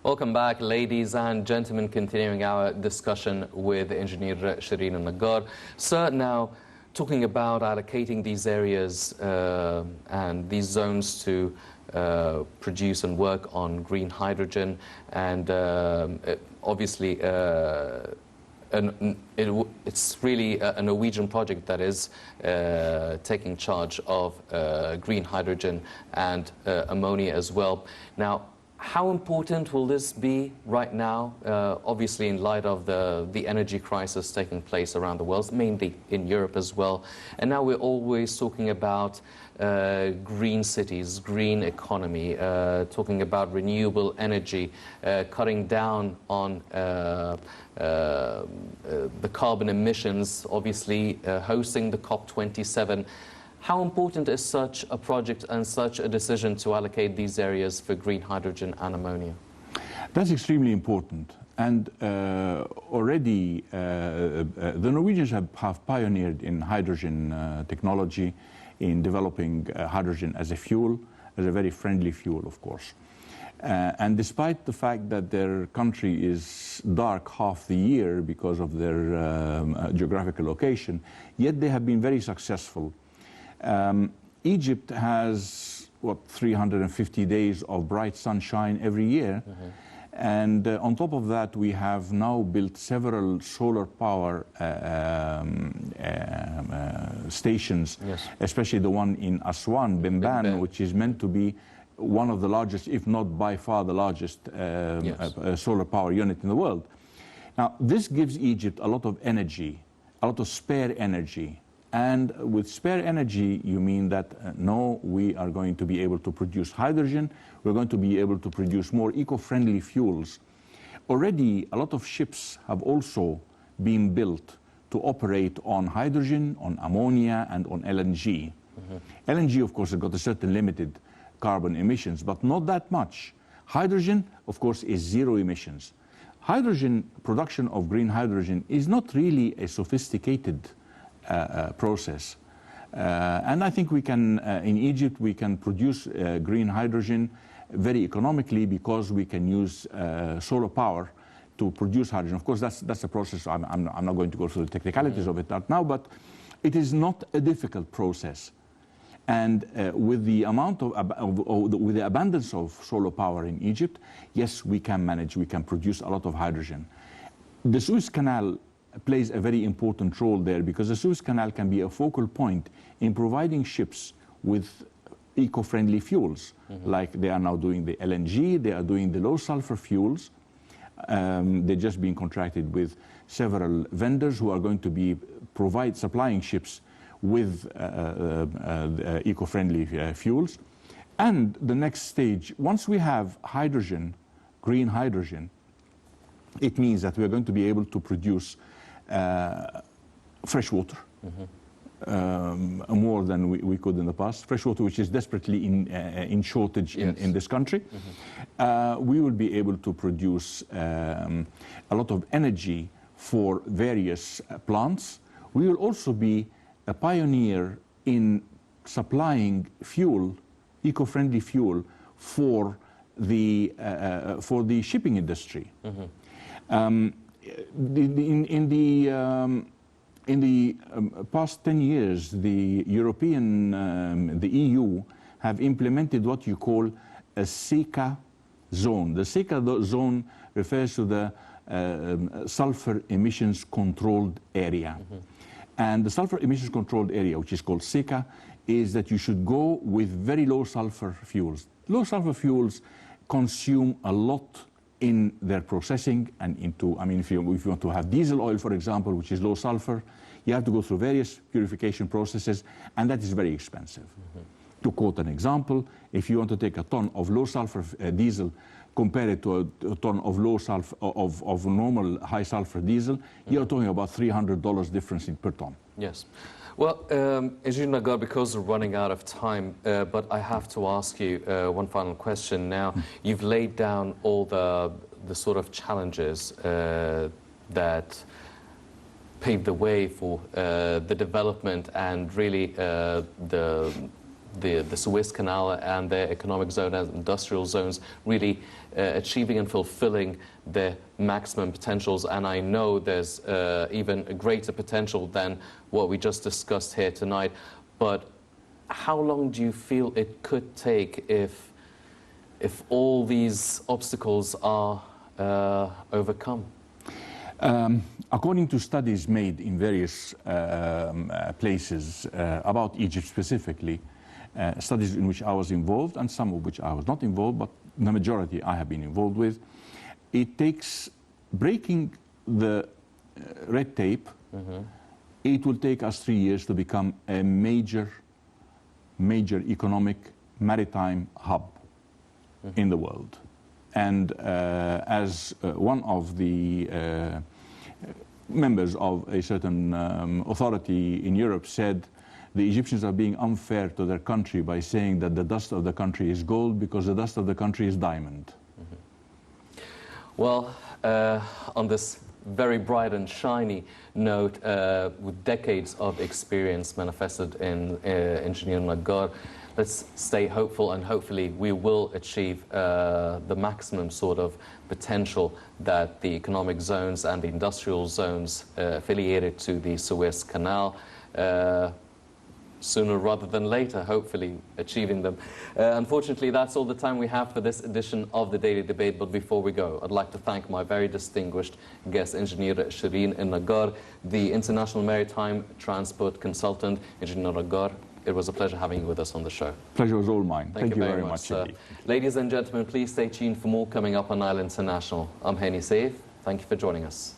Welcome back, ladies and gentlemen, continuing our discussion with Engineer Sherine and Naggar. Sir, now talking about allocating these areas and these zones to produce and work on green hydrogen, and obviously it's really a Norwegian project that is taking charge of green hydrogen and ammonia as well. Now, how important will this be right now, obviously in light of the energy crisis taking place around the world, mainly in Europe as well? And now we're always talking about green cities, green economy, talking about renewable energy, cutting down on the carbon emissions, obviously hosting the COP27. How important is such a project and such a decision to allocate these areas for green hydrogen and ammonia? That's extremely important. And already the Norwegians have pioneered in hydrogen technology, in developing hydrogen as a fuel, as a very friendly fuel, of course. And despite the fact that their country is dark half the year because of their geographical location, yet they have been very successful. Egypt has, 350 days of bright sunshine every year. Mm-hmm. And on top of that, we have now built several solar power stations, yes, especially the one in Aswan, Bimban, which is meant to be one of the largest, if not by far the largest yes, solar power unit in the world. Now, this gives Egypt a lot of energy, a lot of spare energy. And with spare energy, you mean that no, we are going to be able to produce hydrogen, we're going to be able to produce more eco-friendly fuels. Already, a lot of ships have also been built to operate on hydrogen, on ammonia, and on LNG. Mm-hmm. LNG, of course, has got a certain limited carbon emissions, but not that much. Hydrogen, of course, is zero emissions. Hydrogen, production of green hydrogen, is not really a sophisticated process. And I think we can, in Egypt, we can produce green hydrogen very economically because we can use solar power to produce hydrogen. Of course, that's a process. I'm not going to go through the technicalities of it now, but it is not a difficult process. And with the amount with the abundance of solar power in Egypt, yes, we can manage, we can produce a lot of hydrogen. The Suez Canal plays a very important role there because the Suez Canal can be a focal point in providing ships with eco-friendly fuels. Mm-hmm. Like they are now doing the LNG, they are doing the low sulfur fuels. They're just being contracted with several vendors who are going to be supplying ships with eco-friendly fuels. And the next stage, once we have hydrogen, green hydrogen, it means that we're going to be able to produce fresh water, mm-hmm, more than we could in the past. Fresh water, which is desperately in shortage, yes, in this country. Mm-hmm. We will be able to produce a lot of energy for various plants. We will also be a pioneer in supplying fuel, eco-friendly fuel, for the shipping industry. Mm-hmm. In the past 10 years, the the EU have implemented what you call a SECA zone. The SECA zone refers to the sulfur emissions controlled area. Mm-hmm. And the sulfur emissions controlled area, which is called SECA, is that you should go with very low sulfur fuels. Low sulfur fuels consume a lot in their processing and into, I mean, if you want to have diesel oil, for example, which is low sulfur, you have to go through various purification processes, and that is very expensive. Mm-hmm. To quote an example, if you want to take a ton of low sulfur diesel, compare it to a ton of low sulfur, of normal high sulfur diesel, mm-hmm, you're talking about $300 difference per ton. Yes. Well, Engineer Naggar, because we're running out of time, but I have to ask you one final question now. You've laid down all the sort of challenges that paved the way for the development and really the the Suez Canal and their economic zone and industrial zones really achieving and fulfilling their maximum potentials. And I know there's even a greater potential than what we just discussed here tonight. But how long do you feel it could take if all these obstacles are overcome? According to studies made in various places about Egypt specifically, studies in which I was involved and some of which I was not involved, but the majority I have been involved with, it takes breaking the red tape. It will take us 3 years to become a major economic maritime hub in the world. And as one of the members of a certain authority in Europe said, the Egyptians are being unfair to their country by saying that the dust of the country is gold because the dust of the country is diamond. Well, on this very bright and shiny note, with decades of experience manifested in Engineer Naggar, let's stay hopeful, and hopefully we will achieve the maximum sort of potential that the economic zones and the industrial zones affiliated to the Suez Canal, sooner rather than later, hopefully achieving them. Unfortunately, that's all the time we have for this edition of the Daily Debate. But before we go, I'd like to thank my very distinguished guest, Engineer Sherine Naggar, the International Maritime Transport Consultant. Engineer Naggar, it was a pleasure having you with us on the show. Pleasure was all mine. Thank you very much, sir. Ladies and gentlemen, please stay tuned for more coming up on Nile International. I'm Hani Saif. Thank you for joining us.